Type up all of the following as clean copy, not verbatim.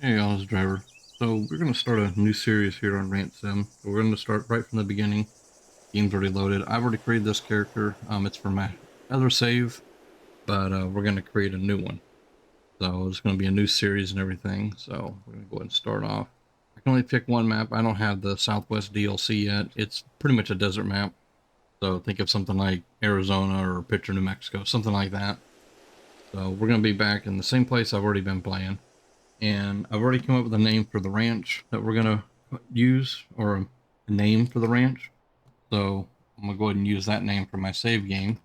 Hey, honest driver. So we're going to start a new series here on Rant Sim. We're going to start right from the beginning. Game's already loaded. I've already created this character. It's for my other save, but we're going to create a new one. So it's going to be a new series and everything. So we're going to go ahead and start off. I can only pick one map. I don't have the Southwest DLC yet. It's pretty much a desert map. So think of something like Arizona or Picture New Mexico, something like that. So we're going to be back in the same place I've already been playing. And I've already come up with a name for the ranch that we're gonna use, or a name for the ranch. So I'm gonna go ahead and use that name for my save game.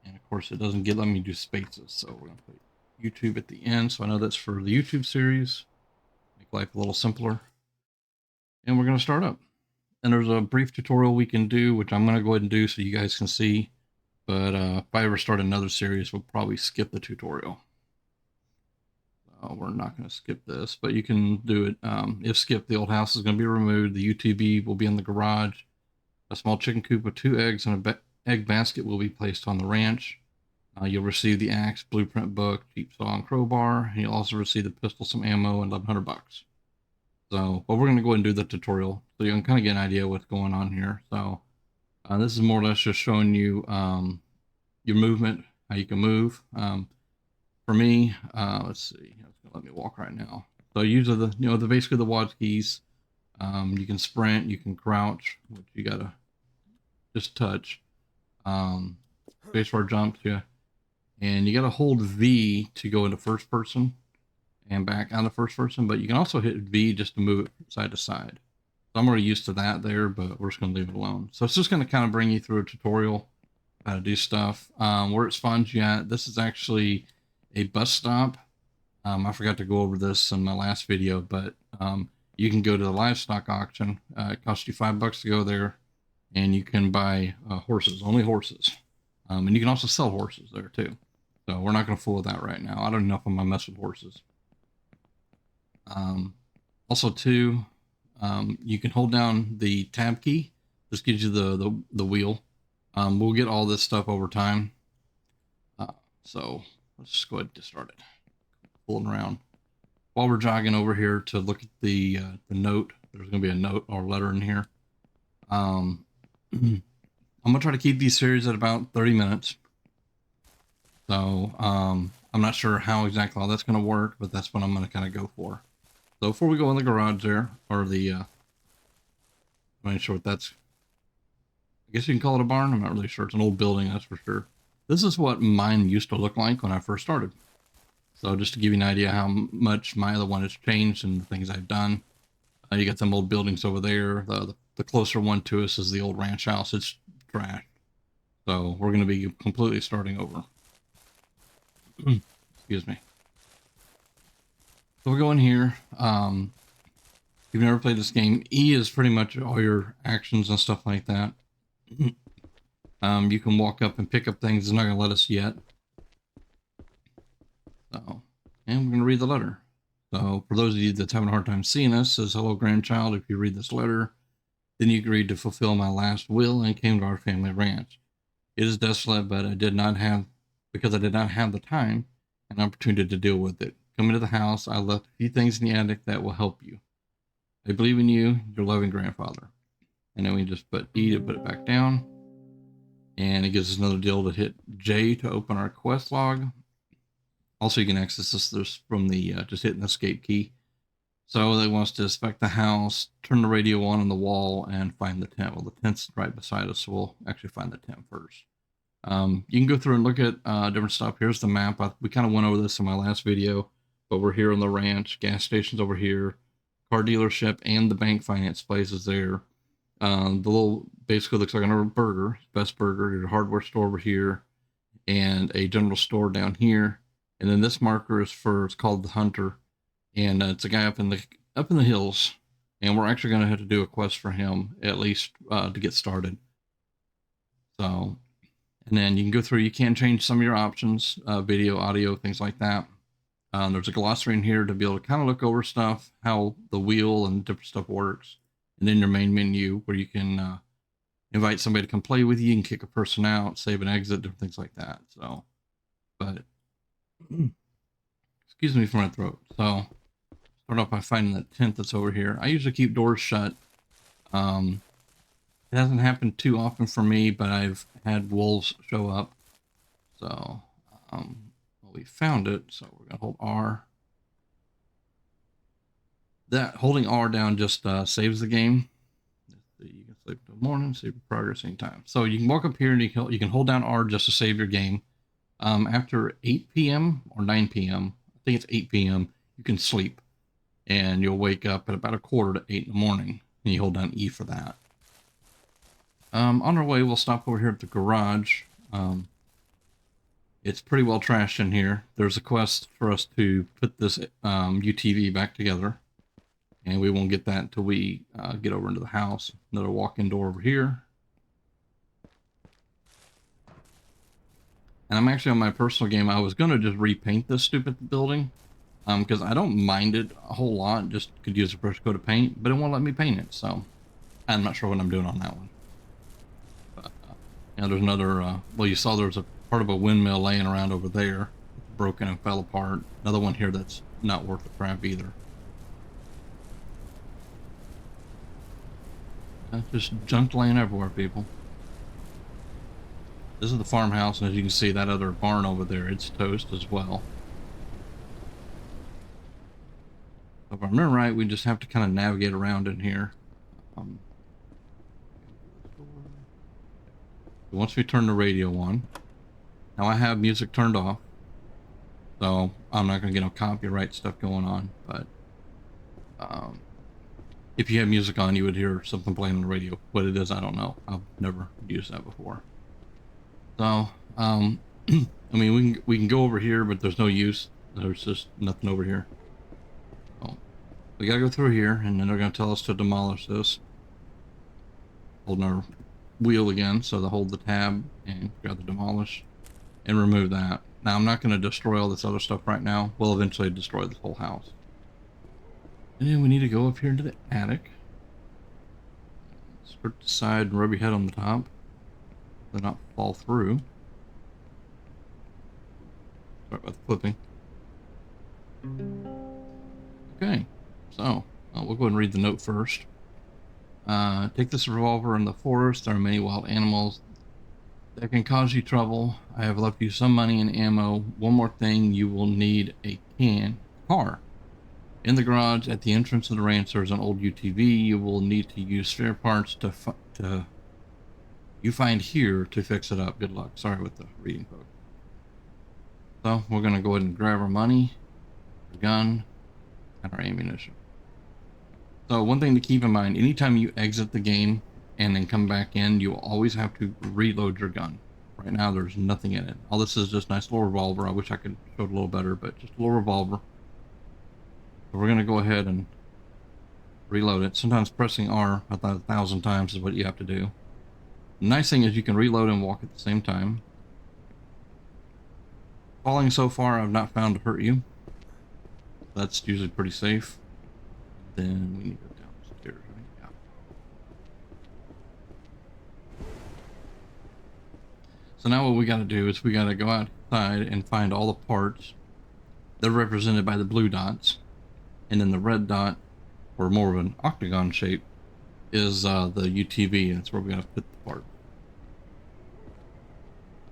And of course, it doesn't let me do spaces, so we're gonna put YouTube at the end. So I know that's for the YouTube series. Make life a little simpler. And we're gonna start up. And there's a brief tutorial we can do, which I'm gonna go ahead and do so you guys can see. But if I ever start another series, we'll probably skip the tutorial. We're not going to skip this, but you can do it. If skip, the old house is going to be removed. The UTV will be in the garage. A small chicken coop with 2 eggs and a egg basket will be placed on the ranch. You'll receive the axe, blueprint book, cheap saw, and crowbar. And you'll also receive the pistol, some ammo, and 1,100 bucks. So, but we're going to go ahead and do the tutorial so you can kind of get an idea of what's going on here. So, this is more or less just showing you your movement, how you can move. For me, let's see. It's gonna let me walk right now. So usually the basically the WAD keys. You can sprint, you can crouch, which you gotta just touch. Um, Spacebar jumps, yeah, and you gotta hold V to go into first person and back out of first person. But you can also hit V just to move it side to side. So I'm already used to that there, but we're just gonna leave it alone. So it's just gonna kind of bring you through a tutorial how to do stuff. Where it spawns you at. This is actually a bus stop. I forgot to go over this in my last video, but you can go to the livestock auction. It costs you $5 to go there, and you can buy horses, only horses. And you can also sell horses there too. So we're not going to fool with that right now. I don't know if I'm gonna mess with horses. Um, Also, too, you can hold down the tab key. This gives you the wheel. We'll get all this stuff over time. So let's just go ahead and get started. Fooling around. While we're jogging over here to look at the note, there's going to be a note or letter in here. Um, I'm gonna try to keep these series at about 30 minutes. So I'm not sure how exactly all that's going to work, but that's what I'm going to kind of go for. So before we go in the garage there, or the, I'm not sure what that's. I guess you can call it a barn. I'm not really sure. It's an old building, that's for sure. This is what mine used to look like when I first started. So just to give you an idea how much my other one has changed and the things I've done. You got some old buildings over there. The closer one to us is the old ranch house. It's trashed. So we're going to be completely starting over. Excuse me. So we'll go in here. If you've never played this game, E is pretty much all your actions and stuff like that. You can walk up and pick up things. It's not going to let us yet. So, and we're going to read the letter. So for those of you that's having a hard time seeing this, says, "Hello, grandchild. If you read this letter, then you agreed to fulfill my last will and came to our family ranch. It is desolate, but because I did not have the time and opportunity to deal with it. Coming to the house, I left a few things in the attic that will help you. I believe in you, your loving grandfather." And then we just put E to put it back down. And it gives us another deal to hit J to open our quest log. Also, you can access this from the just hitting the escape key. So they want us to inspect the house, turn the radio on the wall, and find the tent. Well, the tent's right beside us, so we'll actually find the tent first. You can go through and look at different stuff. Here's the map. We kind of went over this in my last video, but we're here on the ranch. Gas station's over here. Car dealership and the bank finance place is there. The little basically looks like a burger, Best Burger. Your hardware store over here, and a general store down here. And then this marker is it's called the Hunter, and it's a guy up in the hills. And we're actually going to have to do a quest for him at least to get started. So, and then you can go through. You can change some of your options, video, audio, things like that. There's a glossary in here to be able to kind of look over stuff, how the wheel and different stuff works. And then your main menu where you can invite somebody to come play with you. You can kick a person out, save and exit, different things like that. So, but Excuse me for my throat. So, start off by finding that tent that's over here. I usually keep doors shut. It hasn't happened too often for me, but I've had wolves show up. So, well, we found it. So we're gonna hold R. That holding R down just saves the game. You can sleep until morning, save your progress anytime. So you can walk up here and you can hold down R just to save your game. After 8 p.m. or 9 p.m., I think it's 8 p.m., you can sleep. And you'll wake up at about 7:45 in the morning. And you hold down E for that. On our way, we'll stop over here at the garage. It's pretty well trashed in here. There's a quest for us to put this UTV back together. And we won't get that until we get over into the house. Another walk-in door over here. And I'm actually on my personal game. I was going to just repaint this stupid building. Because I don't mind it a whole lot. Just could use a brush coat of paint. But it won't let me paint it. So I'm not sure what I'm doing on that one. But yeah, there's another... well, you saw there was a part of a windmill laying around over there. Broken and fell apart. Another one here that's not worth the crap either. That's just junk laying everywhere, people. This is the farmhouse, and as you can see, that other barn over there, it's toast as well. If I remember right, we just have to kind of navigate around in here. Once we turn the radio on, now I have music turned off, so I'm not going to get no copyright stuff going on, but if you have music on, you would hear something playing on the radio. What it is, I don't know. I've never used that before. So, I mean, we can go over here, but there's no use. There's just nothing over here. So, we gotta go through here, and then they're gonna tell us to demolish this. Holding our wheel again, so to hold the tab and grab the demolish and remove that. Now, I'm not gonna destroy all this other stuff right now. We'll eventually destroy this whole house. And then we need to go up here into the attic. Skirt the side and rub your head on the top. So not fall through. Sorry about the flipping. Okay, so we'll go ahead and read the note first. Take this revolver in the forest. There are many wild animals that can cause you trouble. I have left you some money and ammo. One more thing, you will need a car. In the garage at the entrance of the ranch, there's an old UTV. You will need to use spare parts you find here to fix it up. Good luck. Sorry with the reading, folks. So we're going to go ahead and grab our money, our gun, and our ammunition. So one thing to keep in mind, anytime you exit the game and then come back in, you will always have to reload your gun. Right now, there's nothing in it. All this is just a nice little revolver. I wish I could show it a little better, but just a little revolver. So we're going to go ahead and reload it. Sometimes pressing R about 1,000 times is what you have to do. The nice thing is you can reload and walk at the same time. Falling so far I've not found to hurt you. That's usually pretty safe. Then we need to go downstairs, right? Yeah. So now what we got to do is we got to go outside and find all the parts. They're represented by the blue dots. And then the red dot, or more of an octagon shape, is the UTV, and that's where we gotta put the part.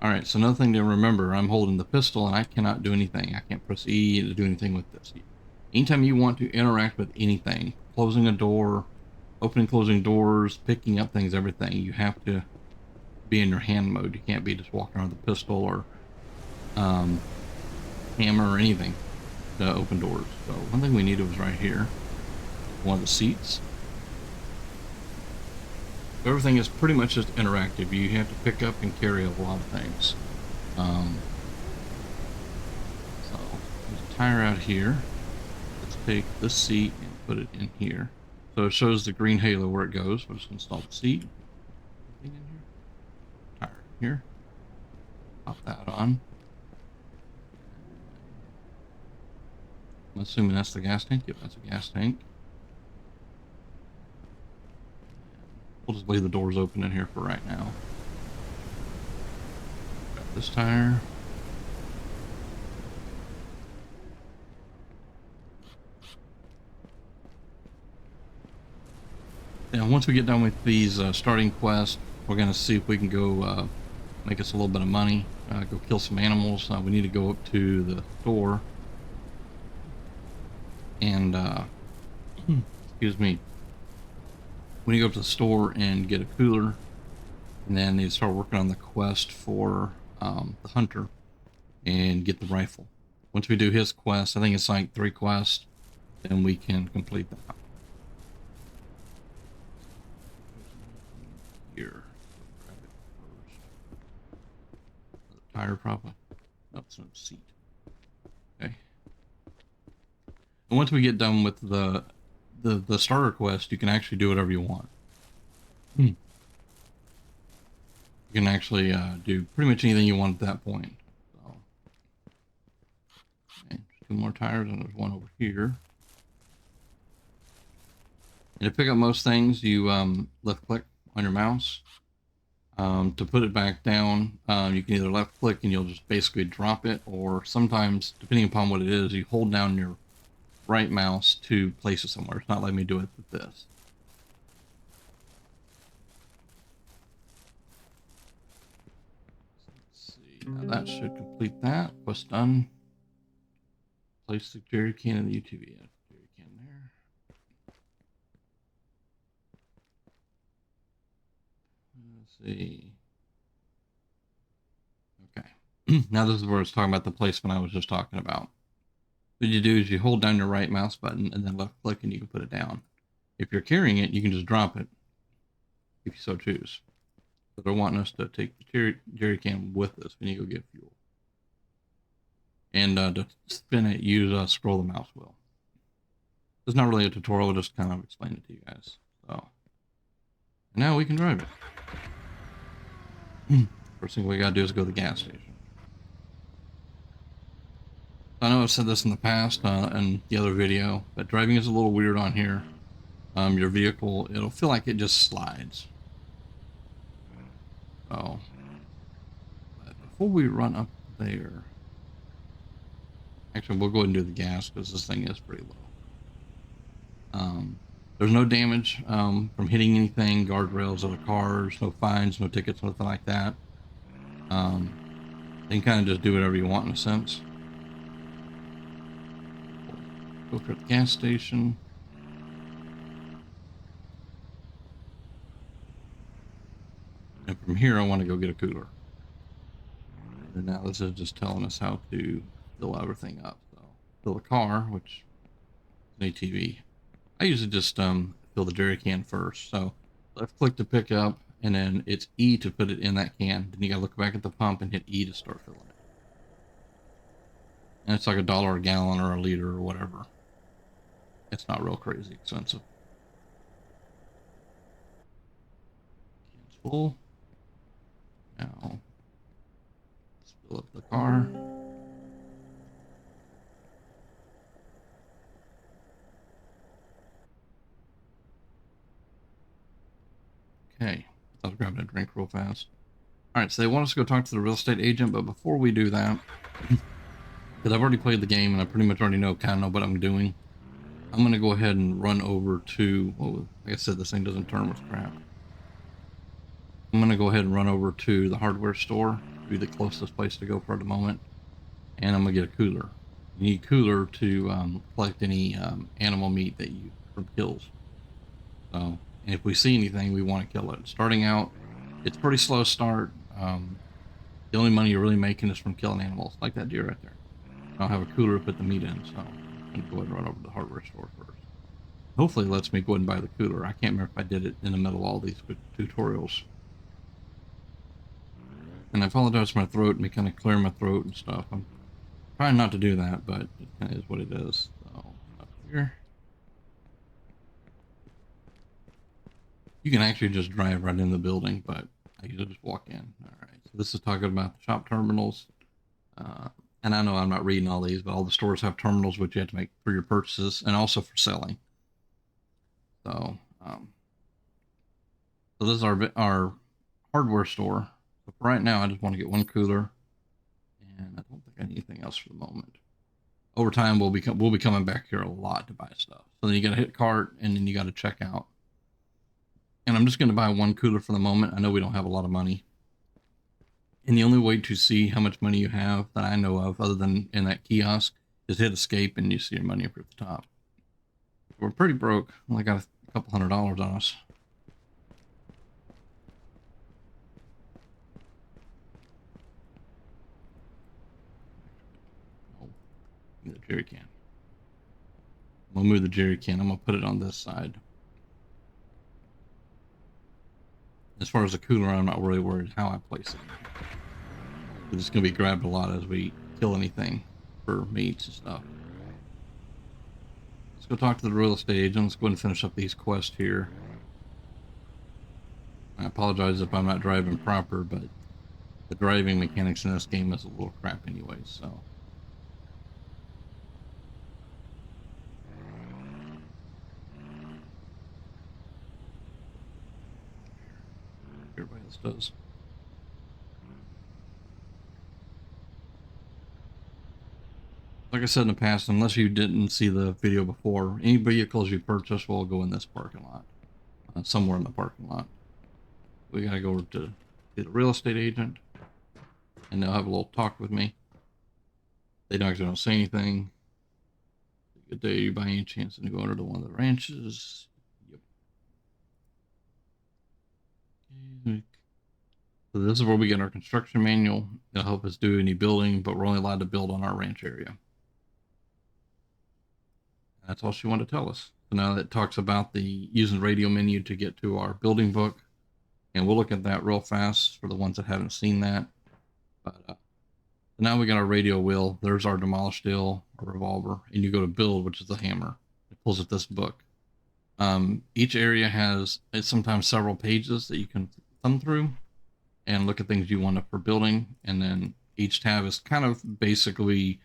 Alright, so another thing to remember, I'm holding the pistol and I cannot do anything. I can't press E to do anything with this. Anytime you want to interact with anything, closing a door, opening, closing doors, picking up things, everything, you have to be in your hand mode. You can't be just walking around with a pistol or hammer or anything to open doors. So one thing we needed was right here, one of the seats. Everything is pretty much just interactive. You have to pick up and carry a lot of things. So there's a tire out here. Let's take this seat and put it in here. So it shows the green halo where it goes. We'll just install the seat. Anything in here? Tire here. Pop that on. I'm assuming that's the gas tank. Yep, that's a gas tank. We'll just leave the doors open in here for right now. Got this tire. And once we get done with these starting quests, we're going to see if we can go make us a little bit of money, go kill some animals. We need to go up to the store and, excuse me, we need to go up to the store and get a cooler, and then need to start working on the quest for the hunter and get the rifle. Once we do his quest, I think it's like 3 quests, then we can complete that. Here, grab it first. The tire probably. No, it's no seat. Okay. And once we get done with the starter quest, you can actually do whatever you want. You can actually do pretty much anything you want at that point. So, okay, 2 more tires, and there's one over here. And to pick up most things, you left click on your mouse. To put it back down, you can either left click and you'll just basically drop it, or sometimes, depending upon what it is, you hold down your right mouse to place it somewhere. It's not letting me do it with this. Let's see. Now that should complete that. Quest done. Place the jerry can in the UTV. Jerry can there. Let's see. Okay. Now this is where it's talking about the placement I was just talking about. What you do is you hold down your right mouse button and then left click and you can put it down. If you're carrying it, you can just drop it if you so choose. So they're wanting us to take the jerry can with us when you go get fuel. And to spin it, use scroll the mouse wheel. It's not really a tutorial, I'll just kind of explain it to you guys. So now we can drive it. First thing we gotta do is go to the gas station. I know I've said this in the past in the other video, but driving is a little weird on here. Your vehicle, it'll feel like it just slides. So, but before we run up there, actually we'll go ahead and do the gas because this thing is pretty low. There's no damage from hitting anything, guardrails, other cars, no fines, no tickets, nothing like that. You can kind of just do whatever you want in a sense. Go for the gas station. And from here, I want to go get a cooler. And now this is just telling us how to fill everything up. So fill the car, which is an ATV. I usually just fill the jerry can first. So left click to pick up, and then it's E to put it in that can. Then you gotta look back at the pump and hit E to start filling it. And it's like $1 a gallon or a liter or whatever. It's not real crazy expensive. Can's full. Now, let's fill up the car. Okay, I was grabbing a drink real fast. All right, so they want us to go talk to the real estate agent, but before we do that, because I've already played the game and I pretty much already kind of know what I'm doing, I'm going to go ahead and run over to, well, like I said, this thing doesn't turn with crap. I'm going to go ahead and run over to the hardware store, be the closest place to go for the moment, and I'm going to get a cooler. You need a cooler to collect any animal meat that you from kills. So, and if we see anything, we want to kill it. Starting out, it's pretty slow start. The only money you're really making is from killing animals, like that deer right there. I don't have a cooler to put the meat in, so I'm going to go ahead and run over to the hardware store first. Hopefully it lets me go ahead and buy the cooler. I can't remember if I did it in the middle of all these tutorials. And I apologize for my throat, me kind of clearing my throat and stuff. I'm trying not to do that, but it kind of is what it is. So, up here. You can actually just drive right in the building, but I usually just walk in. All right, so this is talking about the shop terminals. And I know I'm not reading all these, but all the stores have terminals which you have to make for your purchases and also for selling. So, so this is our hardware store. So for right now, I just want to get one cooler, and I don't think I need anything else for the moment. Over time, we'll be coming back here a lot to buy stuff. So then you got to hit cart, and then you got to check out. And I'm just going to buy one cooler for the moment. I know we don't have a lot of money. And the only way to see how much money you have that I know of, other than in that kiosk, is hit escape and you see your money up at the top. We're pretty broke. Only got a couple $100 on us. Oh, the jerry can. I'm gonna move the jerry can. I'm gonna put it on this side. As far as the cooler, I'm not really worried how I place it. It's gonna be grabbed a lot as we kill anything for meats and stuff. Let's go talk to the real estate agent. Let's go ahead and finish up these quests here. I apologize if I'm not driving proper, but the driving mechanics in this game is a little crap anyway, so. Everybody else does. Like I said in the past, unless you didn't see the video before, any vehicles you purchase will go in this parking lot. Somewhere in the parking lot. We gotta go to the real estate agent, and they'll have a little talk with me. They don't say anything. Good day, you by any chance to go over to one of the ranches? Yep. So this is where we get our construction manual. It'll help us do any building, but we're only allowed to build on our ranch area. That's all she wanted to tell us. So now it talks about the using the radio menu to get to our building book. And we'll look at that real fast for the ones that haven't seen that. But now we got our radio wheel. There's our demolish steel, our revolver, and you go to build, which is the hammer. It pulls up this book. Each area has sometimes several pages that you can thumb through and look at things you want for building. And then each tab is kind of basically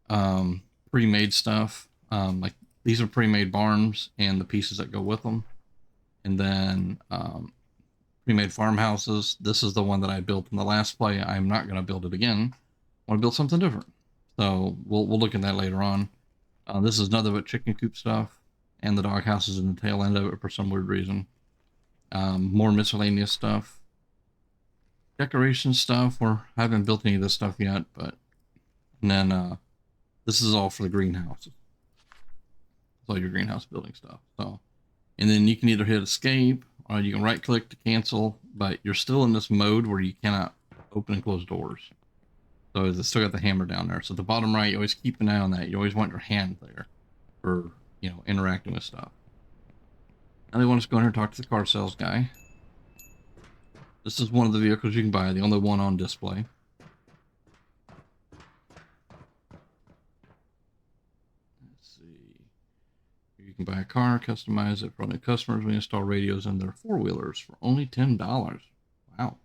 pre-made stuff. Like these are pre-made barns and the pieces that go with them. And then pre-made farmhouses. This is the one that I built in the last play. I'm not going to build it again. I want to build something different. So we'll look at that later on. This is another chicken coop stuff. And the dog house is in the tail end of it for some weird reason. More miscellaneous stuff. Decoration stuff. I haven't built any of this stuff yet, but and then this is all for the greenhouses. It's all your greenhouse building stuff. So, and then you can either hit escape or you can right click to cancel, but you're still in this mode where you cannot open and close doors. So it's still got the hammer down there. So at the bottom right, you always keep an eye on that. You always want your hand there for, you know, interacting with stuff. Now they want us to go in here and talk to the car sales guy. This is one of the vehicles you can buy, the only one on display. Let's see. You can buy a car, customize it for only customers. We install radios in their four-wheelers for only $10. Wow.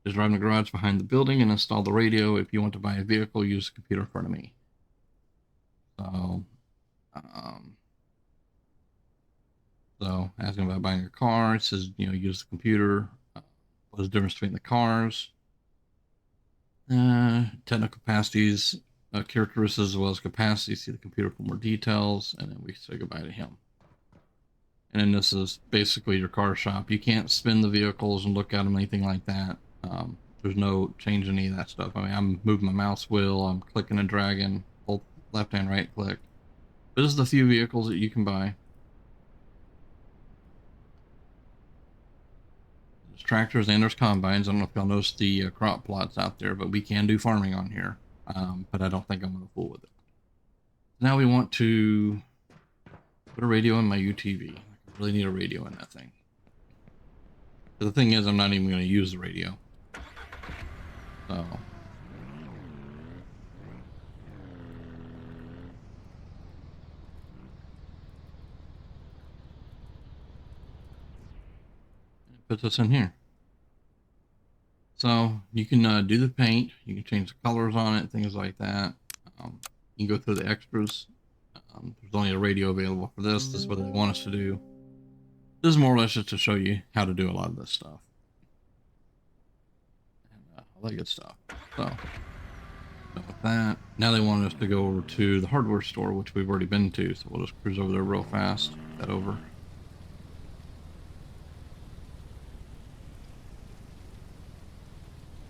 Just drive in the garage behind the building and install the radio. If you want to buy a vehicle, use the computer in front of me. So asking about buying a car, it says, you know, use the computer. What's the difference between the cars? Technical capacities, characteristics as well as capacity. See the computer for more details, and then we say goodbye to him. And then this is basically your car shop. You can't spin the vehicles and look at them, anything like that. There's no change in any of that stuff. I mean, I'm moving my mouse wheel, I'm clicking and dragging, both left and right click. But this is the few vehicles that you can buy. There's tractors and there's combines. I don't know if y'all noticed the crop plots out there, but we can do farming on here. But I don't think I'm going to fool with it. Now we want to put a radio in my UTV. I really need a radio in that thing. But the thing is, I'm not even going to use the radio. So. Put this in here. So you can do the paint, you can change the colors on it, things like that. You can go through the extras. There's only a radio available for this. This is what they want us to do. This is more or less just to show you how to do a lot of this stuff. And all that good stuff. So with that, now they want us to go over to the hardware store, which we've already been to. So we'll just cruise over there real fast. Head over.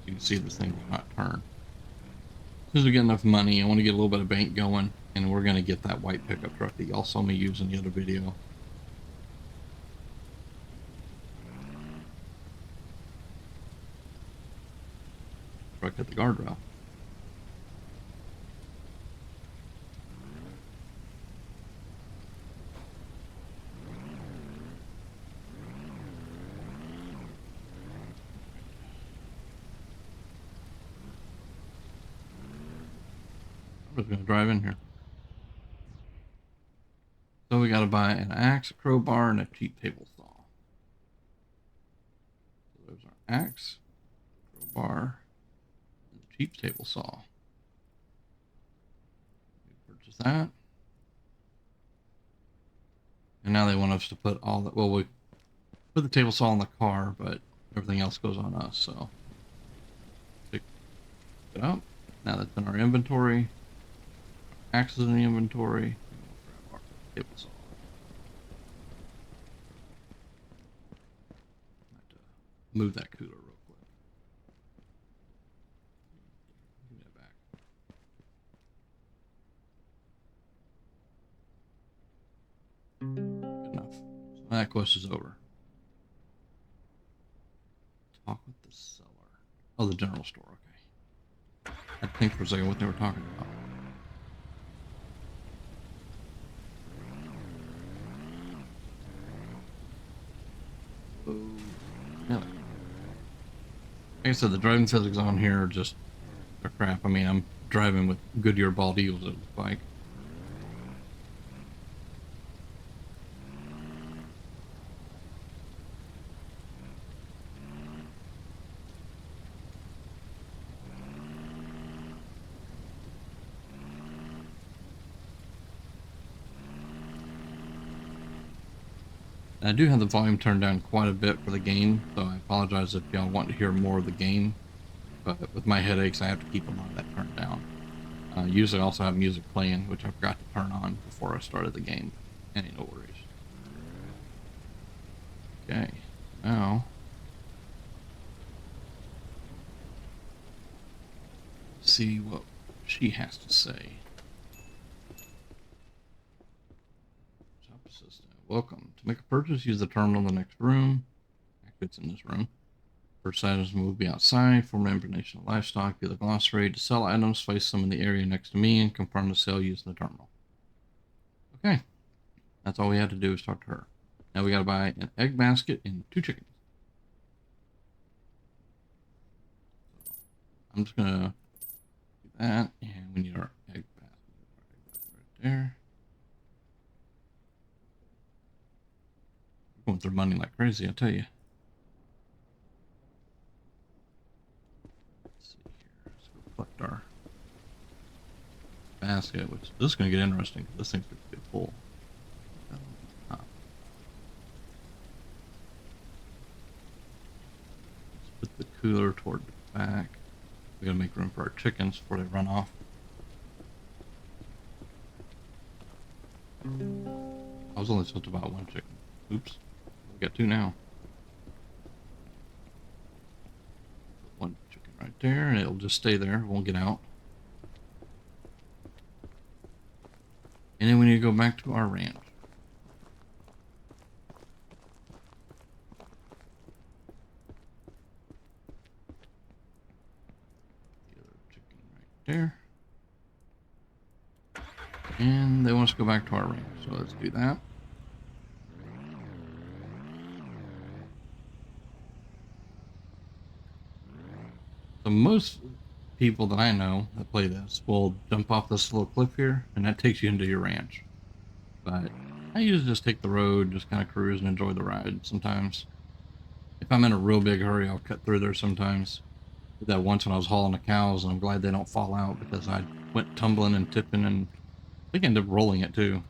You can see this thing will not turn. As soon as we get enough money, I want to get a little bit of bank going, and we're going to get that white pickup truck that y'all saw me use in the other video. Truck hit the guardrail. I'm just going to drive in here. So we got to buy an axe, a crowbar, and a cheap table saw. So there's our axe, crowbar, and the cheap table saw. We purchase that. And now they want us to put all that. Well, we put the table saw in the car, but everything else goes on us. So pick it up. Now that's in our inventory. Axe is in the inventory. We'll grab our table saw. Move that cooler real quick. Give me that back. Good enough. So that quest is over. Talk with the seller. Oh, the general store. Okay. I think for a second what they were talking about. Oh, yeah. Like I said, the driving physics on here are just are crap. I mean, I'm driving with Goodyear Bald Eagles, it looks like. I do have the volume turned down quite a bit for the game, so I apologize if y'all want to hear more of the game. But with my headaches, I have to keep a lot of that turned down. Usually I also have music playing, which I forgot to turn on before I started the game. Any no worries. Okay, now see what she has to say. Shop assistant, welcome. To make a purchase, use the terminal in the next room. Actually, it's in this room. Purchase items will be outside. Form information of livestock. View the glossary. To sell items, place them in the area next to me and confirm the sale using the terminal. Okay, that's all we had to do is talk to her. Now we got to buy an egg basket and 2 chickens. So I'm just gonna do that, and we need our egg basket right there. We're going through money like crazy, I tell you. Let's see here. Let's go collect our basket, which this is going to get interesting because this thing's going to get full. Let's put the cooler toward the back. We got to make room for our chickens before they run off. I was only supposed to buy 1 chicken. Oops. We got 2 now. Put 1 chicken right there, and it'll just stay there. It won't get out. And then we need to go back to our ranch. The other chicken right there. And they want us to go back to our ranch, so let's do that. So most people that I know that play this will jump off this little cliff here, and that takes you into your ranch. But I usually just take the road, just kind of cruise and enjoy the ride sometimes. If I'm in a real big hurry, I'll cut through there sometimes. Did that once when I was hauling the cows, and I'm glad they don't fall out because I went tumbling and tipping, and I think I ended up rolling it too.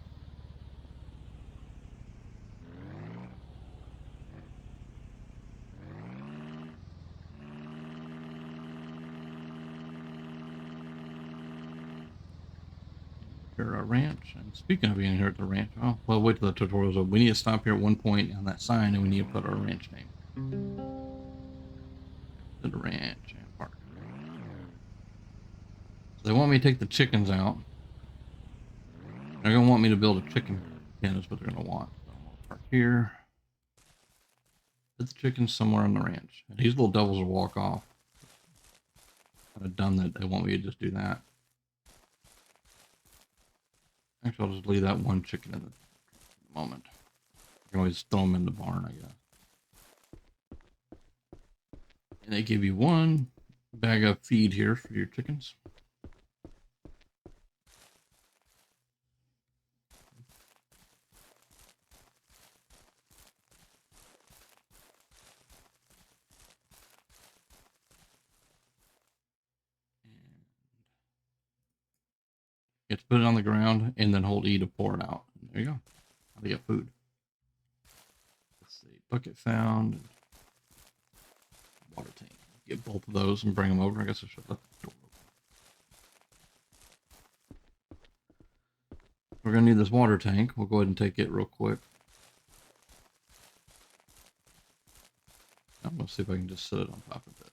Here at our ranch, and speaking of being here at the ranch, oh well, wait till the tutorial's over. We need to stop here at one point on that sign, and we need to put our ranch name. To the ranch and park. They want me to take the chickens out. They're going to want me to build a chicken pen is what they're going to want. So I'm going to park here. Put the chickens somewhere on the ranch. And these little devils will walk off. Kind of dumb that they want me to just do that. Actually, I'll just leave that one chicken in the moment. I can always throw them in the barn, I guess. And they give you one bag of feed here for your chickens. You have to put it on the ground and then hold E to pour it out. There you go. Now they get food. Let's see. Bucket found. Water tank. Get both of those and bring them over. I guess I should let the door open. We're going to need this water tank. We'll go ahead and take it real quick. I'm going to see if I can just set it on top of this.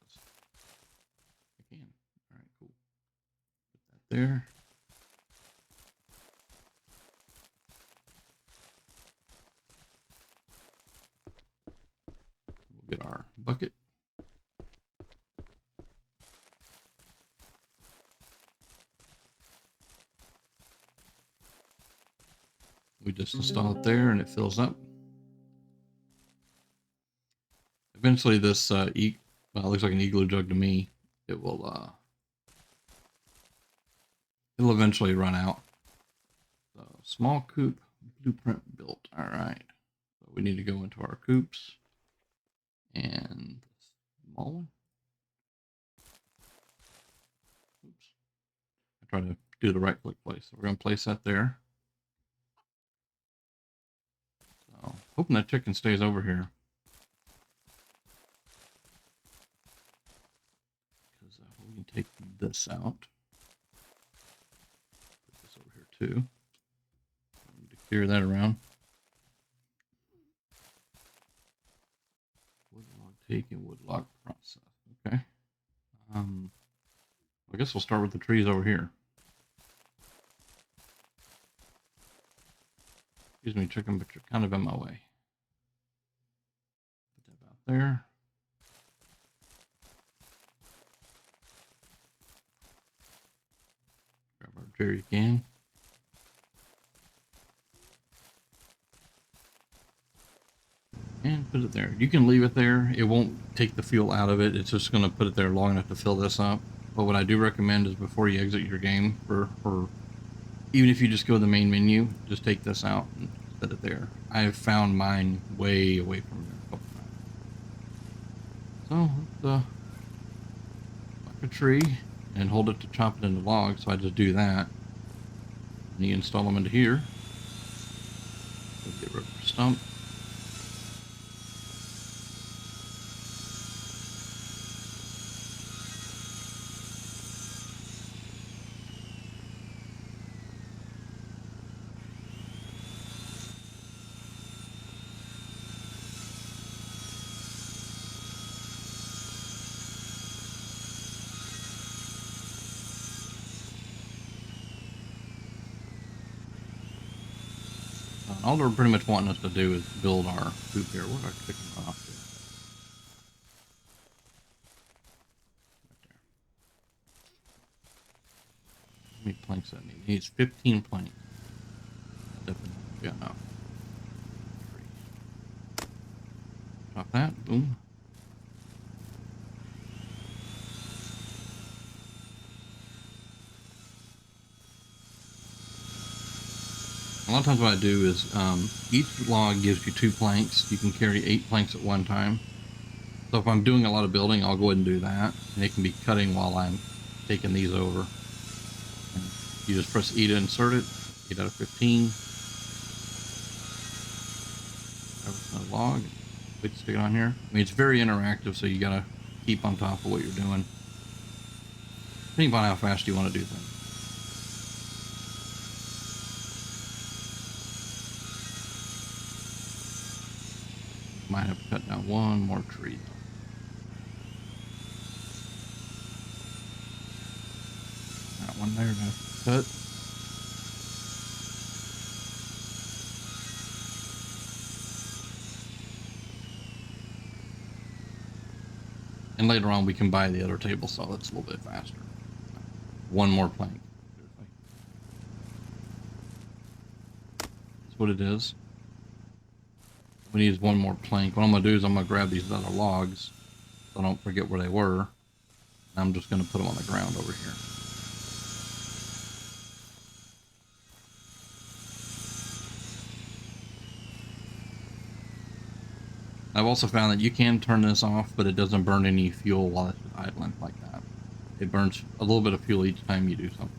I can. All right, cool. Put that there. We'll get our bucket. We just install it there and it fills up. Eventually this, well, it looks like an igloo jug to me. It will, it'll eventually run out. So, small coop blueprint built. All right. So we need to go into our coops and small one. Oops. I try to do the right click place. So we're going to place that there. So hoping that chicken stays over here. Because we can take this out. Put this over here too. I need to clear that around. Wood log take and wood log process. Okay. I guess we'll start with the trees over here. Excuse me, chicken, but you're kind of in my way. Put that about there. Grab our jerry can. And put it there. You can leave it there. It won't take the fuel out of it. It's just going to put it there long enough to fill this up. But what I do recommend is before you exit your game, or even if you just go to the main menu, just take this out and set it there. I have found mine way away from there a couple times. So let's like a tree and hold it to chop it into logs. So I just do that. And you install them into here. Get rid of the stump. All they're pretty much wanting us to do is build our coop here. Where's our chicken run off to? Right there. How many planks does that need? It needs 15 planks. Definitely. Yeah, no. Drop that. Boom. A lot of times what I do is each log gives you 2 planks. You can carry 8 planks at one time. So if I'm doing a lot of building, I'll go ahead and do that. And it can be cutting while I'm taking these over. And you just press E to insert it. 8 out of 15. Grab a log. Wait to stick it on here. I mean, it's very interactive, so you gotta keep on top of what you're doing. Depending upon how fast you want to do things. Might have to cut down one more tree though. That one there to cut. And later on, we can buy the other table saw that's a little bit faster. One more plank. That's what it is. We need one more plank. What I'm going to do is I'm going to grab these other logs so I don't forget where they were. And I'm just going to put them on the ground over here. I've also found that you can turn this off, but it doesn't burn any fuel while it's idling like that. It burns a little bit of fuel each time you do something.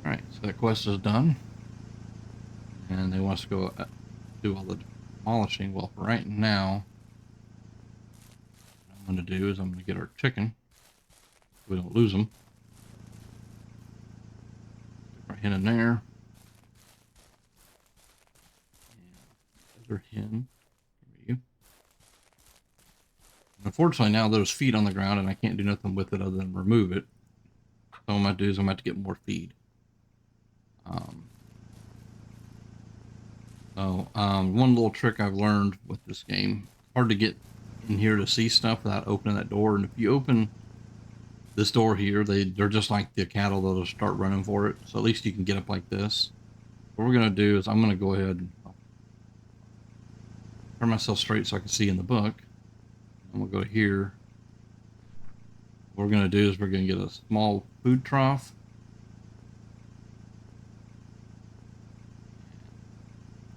Alright, so that quest is done. And they want us to go do all the demolishing. Well, for right now, what I'm going to do is I'm going to get our chicken. So we don't lose them. Stick our hen in there. And other hen. Unfortunately, now there's feed on the ground, and I can't do nothing with it other than remove it. So what I'm going to do is I'm going to have to get more feed. One little trick I've learned with this game, hard to get in here to see stuff without opening that door. And if you open this door here, they're just like the cattle that'll start running for it. So at least you can get up like this. What we're going to do is I'm going to go ahead and turn myself straight so I can see in the book. I'm going to go here. What we're going to do is we're going to get a small food trough.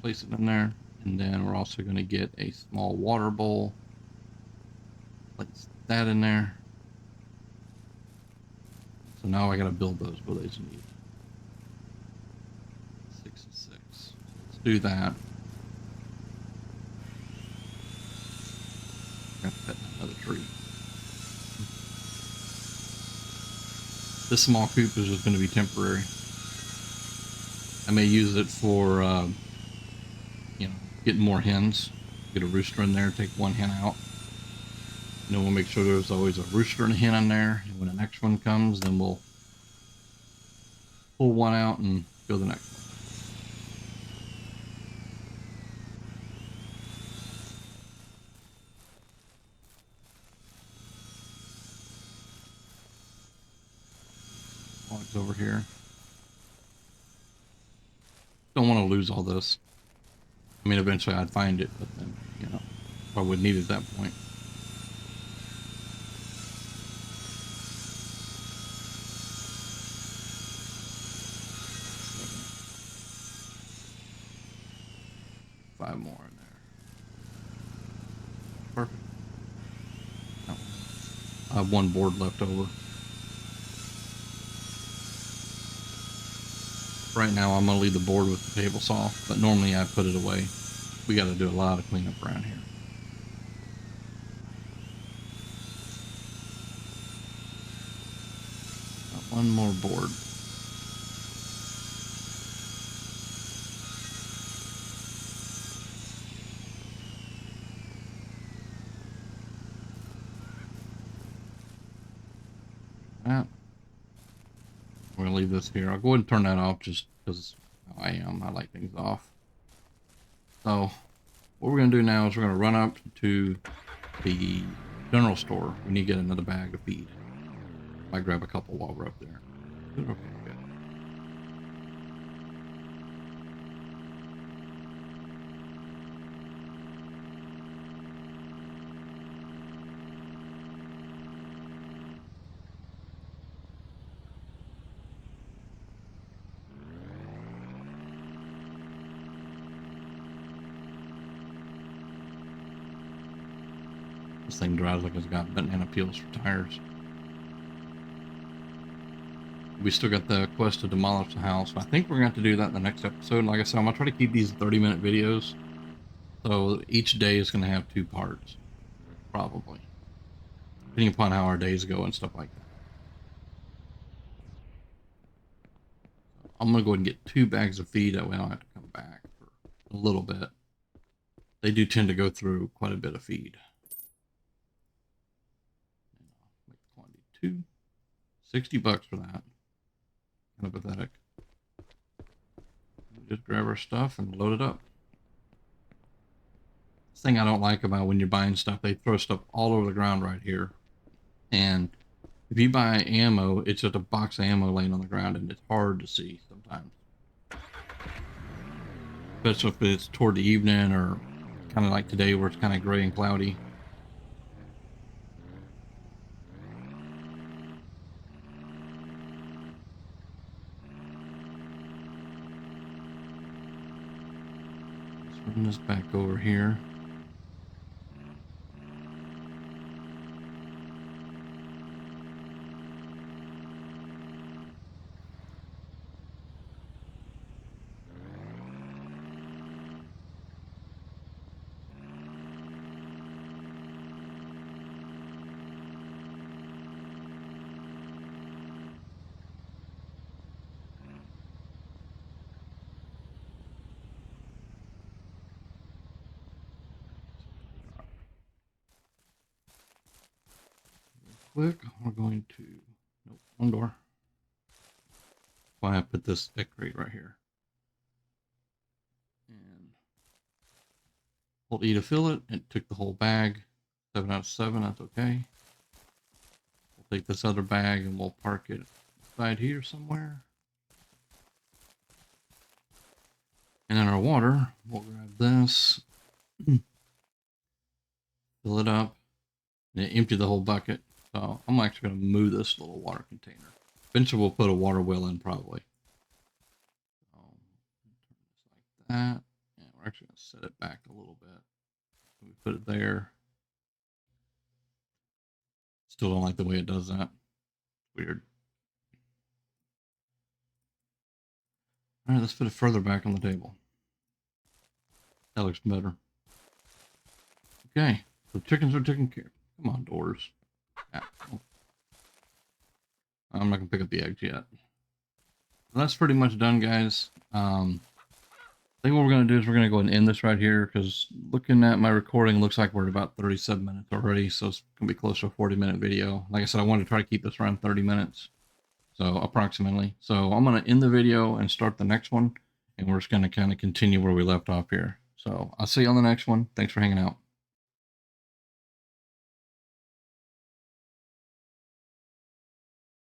Place it in there. And then we're also going to get a small water bowl. Place that in there. So now I got to build those buildings you need. 6 and 6. Let's do that. Got to pet another tree. This small coop is just going to be temporary. I may use it for, getting more hens. Get a rooster in there, take one hen out. And then we'll make sure there's always a rooster and a hen in there. And when the next one comes, then we'll pull one out and go to the next one. Logs over here. Don't want to lose all this. I mean, eventually I'd find it, but then, I would need it at that point. Five more in there. Perfect. I have one board left over. Right now I'm going to leave the board with the table saw, but normally I put it away. We got to do a lot of cleanup around here. Got one more board. That. We're going to leave this here. I'll go ahead and turn that off just because I like things off. So what we're going to do now is we're going to run up to the general store. We need to get another bag of feed. I grab a couple while we're up there. Okay, good. This thing drives like it's got banana peels for tires. We still got the quest to demolish the house. I think we're going to have to do that in the next episode. Like I said, I'm going to try to keep these 30-minute videos. So each day is going to have 2 parts. Probably. Depending upon how our days go and stuff like that. I'm going to go ahead and get 2 bags of feed. That way I don't have to come back for a little bit. They do tend to go through quite a bit of feed. Make quantity 2. $60 for that. Kind of pathetic. Just grab our stuff and load it up. This thing I don't like about when you're buying stuff, they throw stuff all over the ground right here. And if you buy ammo, it's just a box of ammo laying on the ground, and it's hard to see sometimes. Especially if it's toward the evening or kind of like today where it's kind of gray and cloudy. Let's run this back over here. Quick, we're going to, nope, one door. Why I put this deck crate right here. And hold E to fill it. It took the whole bag. 7 out of 7, that's okay. We'll take this other bag and we'll park it inside here somewhere. And then our water, we'll grab this, fill it up, and empty the whole bucket. So I'm actually going to move this little water container. Eventually we'll put a water well in probably. So, turn this like that. And we're actually going to set it back a little bit. So we put it there. Still don't like the way it does that. Weird. All right, let's put it further back on the table. That looks better. Okay, so chickens are taken care of. Come on, doors. Ah, oh. I'm not gonna pick up the eggs yet. That's pretty much done, guys. I think what we're gonna do is we're gonna go ahead and end this right here because looking at my recording, it looks like we're at about 37 minutes already, so it's gonna be close to a 40-minute video. Like I said, I wanted to try to keep this around 30 minutes, so approximately. So I'm gonna end the video and start the next one, and we're just gonna kind of continue where we left off here. So I'll see you on the next one. Thanks for hanging out.